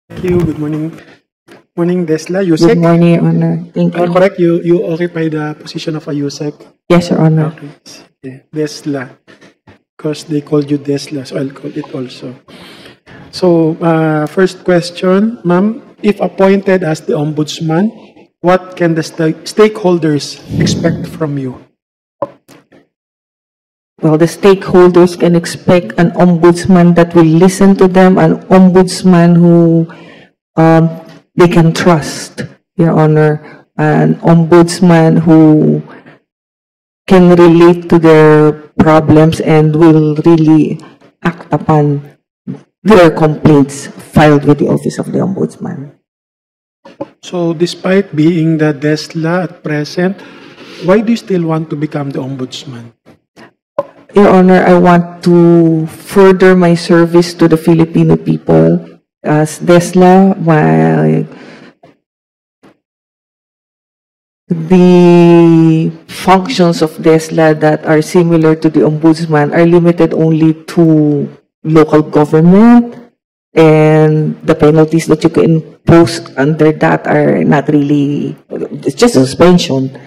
Thank you. Good morning. Morning, Desla. Good Yusek. morning, Your Honor. Thank you. Correct. You occupy the position of a Yusek. Yes, Your Honor. Okay. Yeah. Desla. Because they called you Desla, so I'll call it also. So, first question, ma'am. If appointed as the ombudsman, what can the stakeholders expect from you? Well, the stakeholders can expect an ombudsman that will listen to them, an ombudsman who they can trust, Your Honor, an ombudsman who can relate to their problems and will really act upon their complaints filed with the Office of the Ombudsman. So, despite being the Desla at present, why do you still want to become the ombudsman? Your Honor, I want to further my service to the Filipino people as DESLA. The functions of DESLA that are similar to the Ombudsman are limited only to local government, and the penalties that you can impose under that are not really, it's just suspension.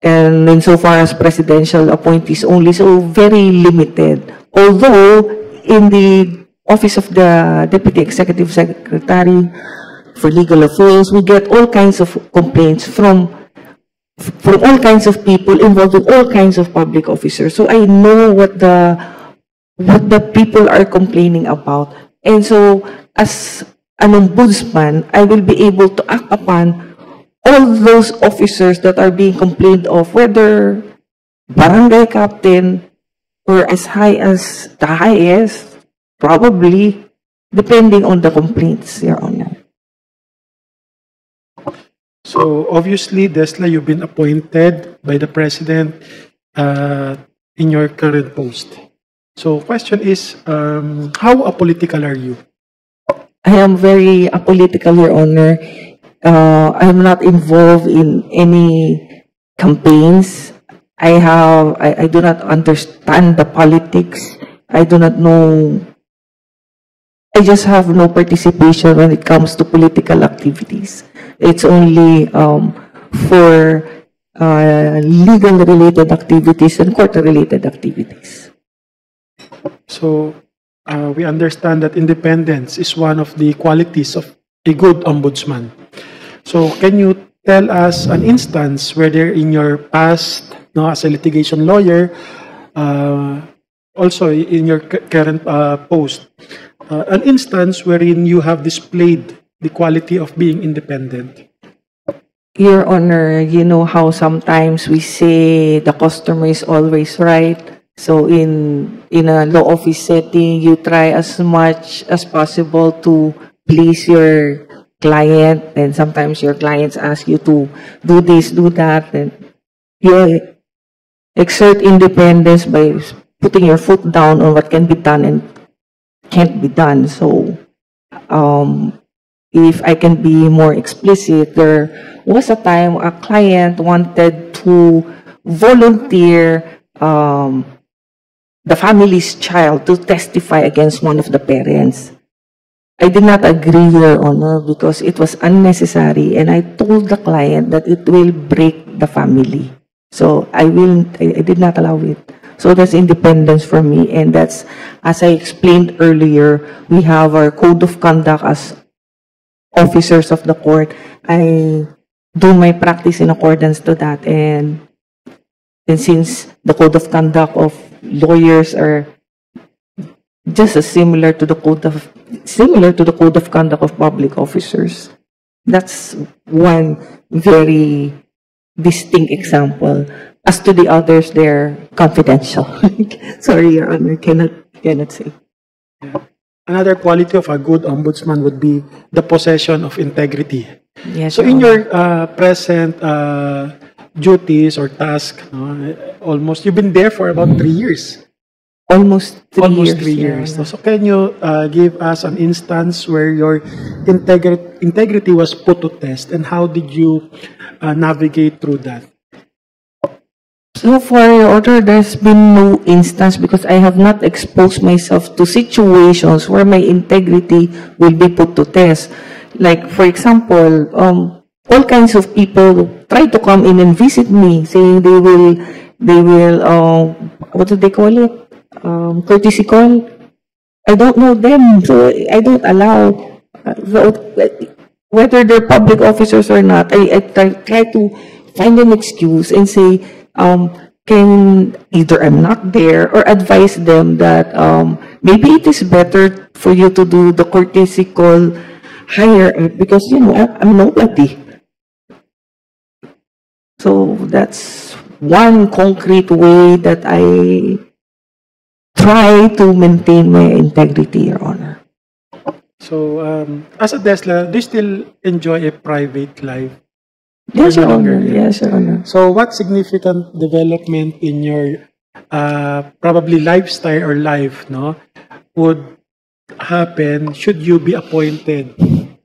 And insofar as presidential appointees only, so very limited. Although in the Office of the Deputy Executive Secretary for Legal Affairs, we get all kinds of complaints from all kinds of people involved in all kinds of public officers. So I know what the people are complaining about. And so as an ombudsman, I will be able to act upon all those officers that are being complained of, whether barangay captain or as high as the highest, probably, depending on the complaints, Your Honor. So, obviously, Desla, you've been appointed by the President in your current post. So, question is, how apolitical are you? I am very apolitical, Your Honor. I am not involved in any campaigns. I do not understand the politics. I do not know. I just have no participation when it comes to political activities. It's only for legal-related activities and court-related activities. So, we understand that independence is one of the qualities of a good ombudsman. So, can you tell us an instance where there in your past, as a litigation lawyer, also in your current post, an instance wherein you have displayed the quality of being independent? Your Honor, you know how sometimes we say the customer is always right. So in a law office setting, you try as much as possible to please your client, and sometimes your clients ask you to do this, do that, and you exert independence by putting your foot down on what can be done and can't be done. So if I can be more explicit, there was a time a client wanted to volunteer the family's child to testify against one of the parents. I did not agree, Your Honor, because it was unnecessary, and I told the client that it will break the family. So I did not allow it. So that's independence for me, and that's, as I explained earlier, we have our code of conduct as officers of the court. I do my practice in accordance to that, and since the code of conduct of lawyers are just as similar to the code of conduct of public officers, that's one very distinct example. As to the others, they're confidential. Sorry, Your Honor, cannot say. Another quality of a good ombudsman would be the possession of integrity. Yes, So Your in Honor. your present duties or task, almost, you've been there for about 3 years. Almost 3 Almost years. 3 Your years. Honor. So can you give us an instance where your integrity was put to test, and how did you navigate through that? So far, Your Honor, there's been no instance because I have not exposed myself to situations where my integrity will be put to test. Like, for example, all kinds of people try to come in and visit me, saying they will, what do they call it? Courtesy call. I don't know them, so I don't allow. So, whether they're public officers or not, I try to find an excuse and say, can either I'm not there or advise them that maybe it is better for you to do the courtesy call higher up because, you know, I'm nobody. So that's one concrete way that I try to maintain my integrity, Your Honor. So, as a Desla, do you still enjoy a private life? Yes, You're Your no longer Honor. there. Yes, Your Honor. So, what significant development in your probably lifestyle or life, no, would happen should you be appointed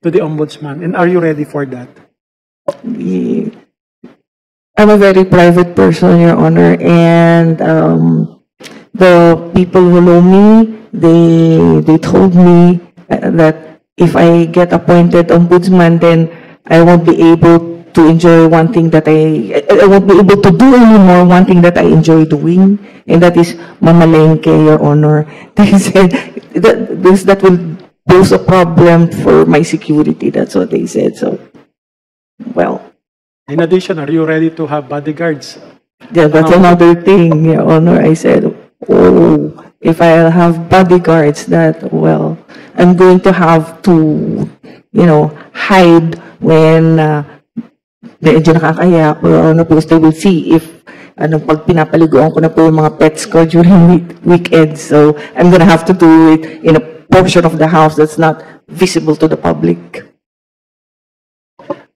to the ombudsman? And are you ready for that? I'm a very private person, Your Honor, and the people who know me, they told me that if I get appointed ombudsman, then I won't be able to enjoy one thing that I won't be able to do anymore one thing that I enjoy doing, and that is mamalengke, Your Honor. They said that will pose a problem for my security. That's what they said. So, well. In addition, are you ready to have bodyguards? Yeah, that's another thing, Your Honor. I said, oh, if I'll have bodyguards, that, well, I'm going to have to, you know, hide when medyo nakakaya, Your Honor, because they will see if pag pinapaliguan ko na po yung mga pets ko during weekends. So, I'm gonna have to do it in a portion of the house that's not visible to the public.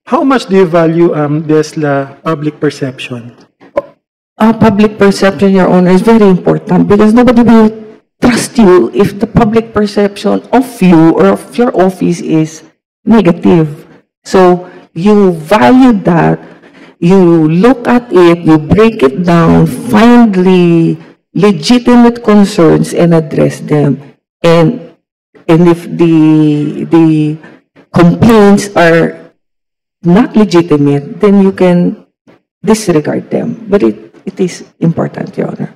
How much do you value Desla public perception? Public perception, Your Honor, is very important because nobody will trust you if the public perception of you or of your office is negative. So, you value that, you look at it, you break it down, find the legitimate concerns and address them. And if the complaints are not legitimate, then you can disregard them. But it is important, Your Honor.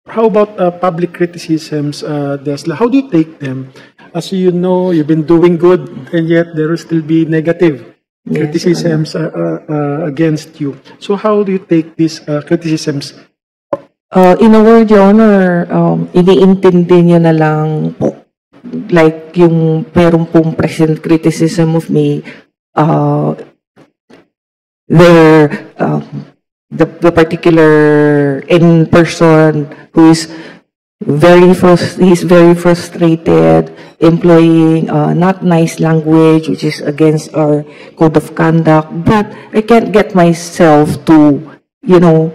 How about public criticisms, Desla? How do you take them? As you know, you've been doing good, and yet there will still be negative criticisms against you. So how do you take these criticisms? In a word, Your Honor, iniintindi niyo na lang po. Like yung meron pong present criticism of me, the particular in person who is he's very frustrated, employing not nice language, which is against our code of conduct. But I can't get myself to, you know,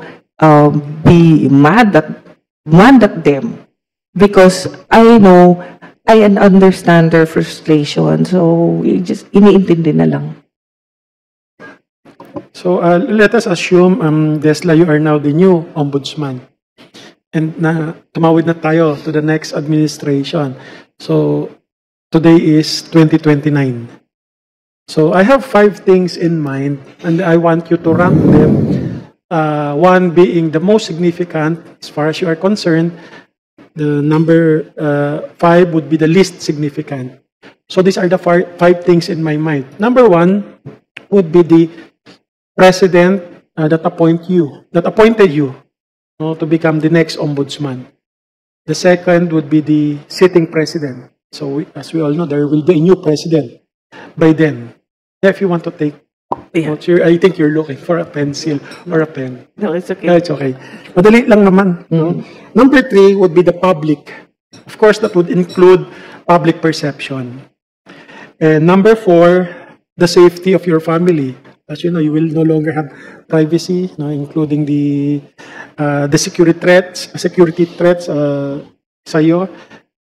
be mad at them because I know I understand their frustration. So just iniintindi na lang. So let us assume, Desla, you are now the new ombudsman. And tumawid na tayo to the next administration. So today is 2029. So I have 5 things in mind, and I want you to rank them. One being the most significant as far as you are concerned. The number 5 would be the least significant. So these are the 5 things in my mind. Number 1 would be the president that appointed you to become the next ombudsman. The second would be the sitting president. So as we all know, there will be a new president by then. If you want to take notes, I think you're looking for a pencil or a pen. No, it's okay. No, it's okay. Madali lang naman. No? Number 3 would be the public. Of course, that would include public perception. And number 4, the safety of your family. As you know, you will no longer have privacy, including the security threats sa'yo.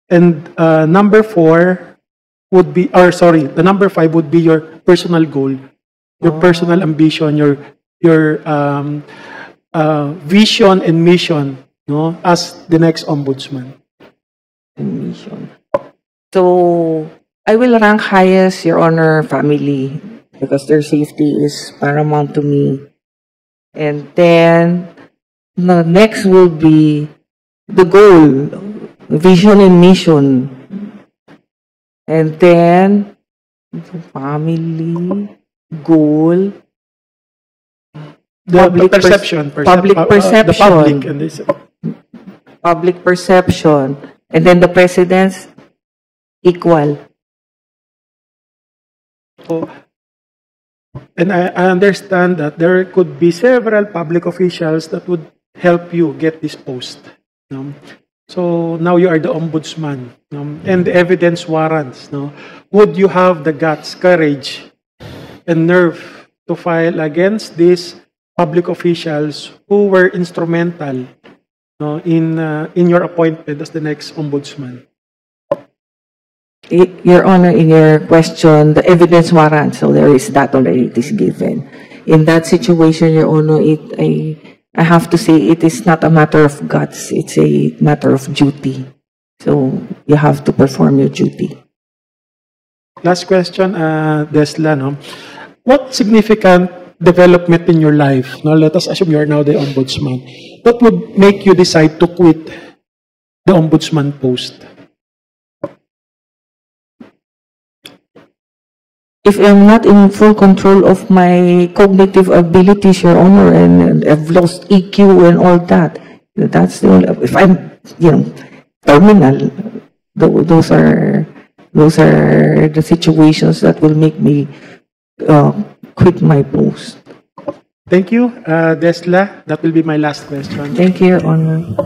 And number 4 would be, the number 5 would be your personal goal, your personal ambition, your vision and mission, no, as the next ombudsman? Mission. So, I will rank highest, Your Honor, family, because their safety is paramount to me. And then, the next will be the goal, vision and mission. And then, family, goal, The perception. public The perception. public. And this, public perception, and then the president's equal. so, and I understand that there could be several public officials that would help you get this post. No? So now you are the ombudsman, no? And the evidence warrants. No? Would you have the guts, courage, and nerve to file against these public officials who were instrumental, no, in your appointment as the next ombudsman? Your Honor, in your question, the evidence warrant, so there is that already, it is given. In that situation, Your Honor, I have to say it is not a matter of guts, it's a matter of duty. So you have to perform your duty. Last question, Desla, no? What significant development in your life, no? Let us assume you are now the ombudsman. What would make you decide to quit the ombudsman post? If I'm not in full control of my cognitive abilities, Your Honor, and I've lost EQ and all that, that's the only, if I'm, terminal, those are the situations that will make me quit my post. Thank you, Desla. That will be my last question. Thank you, Your Honor.